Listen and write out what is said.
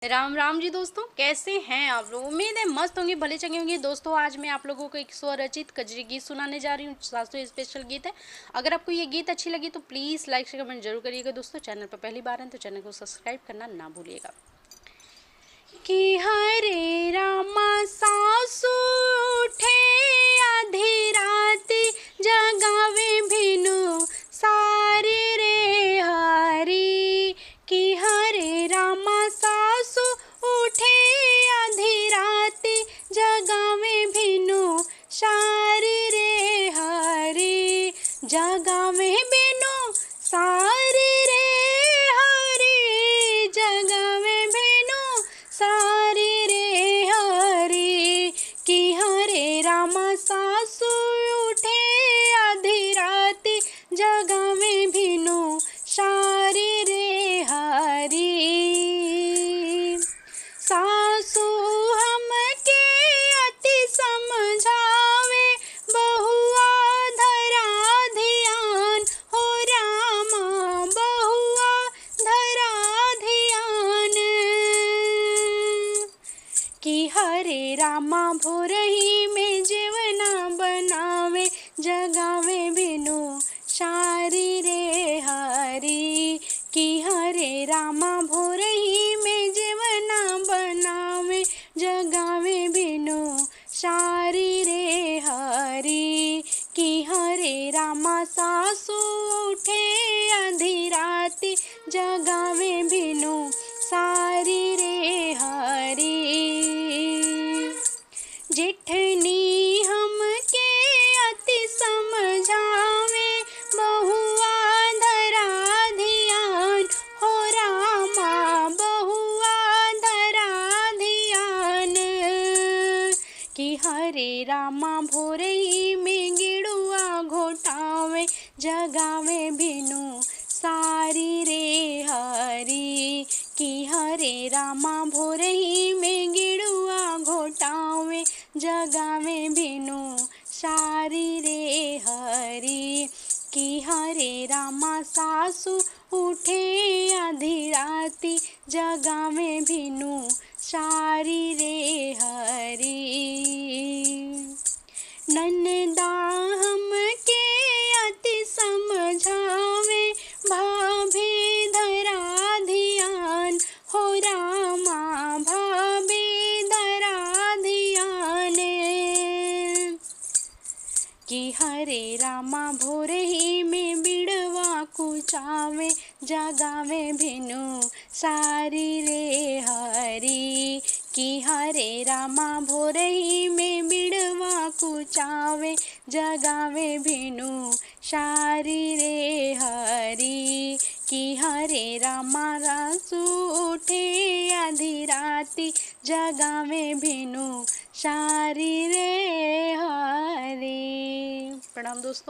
राम राम जी दोस्तों, कैसे हैं आप लोग। उम्मीद है मस्त होंगे, भले चंगे होंगे। दोस्तों आज मैं आप लोगों को एक स्वरचित कजरी गीत सुनाने जा रही हूँ। सासू स्पेशल गीत है। अगर आपको ये गीत अच्छी लगी तो प्लीज़ लाइक से कमेंट जरूर करिएगा। दोस्तों चैनल पर पहली बार हैं तो चैनल को सब्सक्राइब करना ना भूलिएगा। कि हरे रामा सासू उठे आधी राती जगावे भिनु सारी रे हरी। कि हरे रामा सासू उठे आधी राती जगावे भिनु सारी रे हरी। जगावे बिनु सारी रे हरी। जगावे बिनु सारी रे हरी। कि हरे रामा सासू उठे आधी राती जगावे भिनु सारी रे हरी। सासू हमके अति समझावे बहुआ धरा ध्यान हो रामा बहुआ धरा ध्यान। कि हरे रामा भोरही में जीवना बनावे जगावे बिनु सारी रे हरी। कि हरे रामा भोरही में जीवना बनावे जगावे बिनु सारी रे हरी। कि हरे रामा सासू उठे आधी राती जगावे बिनु सारी रे हरी। जेठनी हमके अति समझावे बहुआ धरा ध्यान हो रामा बहुआ धरा ध्यान। कि हरे रामा भोरही में गिड़ुआ घोटावे जगावे बिनु सारी रे हरी। कि हरे रामा भोरही में गिड़ुआ घोटावे जगावे बिनु सारी रे हरी। कि हरे रामा सासू उठे आधी राती जगावे बिनु सारी रे हरी। ननदा हमके अति समझावे भाभी धरा ध्यान हो रामा भाभी धरा ध्यान। कि हरे रामा भोरही में बिड़वा कुचावे जगावे बिनु सारी रे हरी। कि हरे रामा भोरही में बिड़वा कुचावे जगावे बिनु सारी रे हरी। कि हरे रामा सासू उठे आधी राती जगावे बिनु सारी रे हरी। प्रणाम दोस्तों।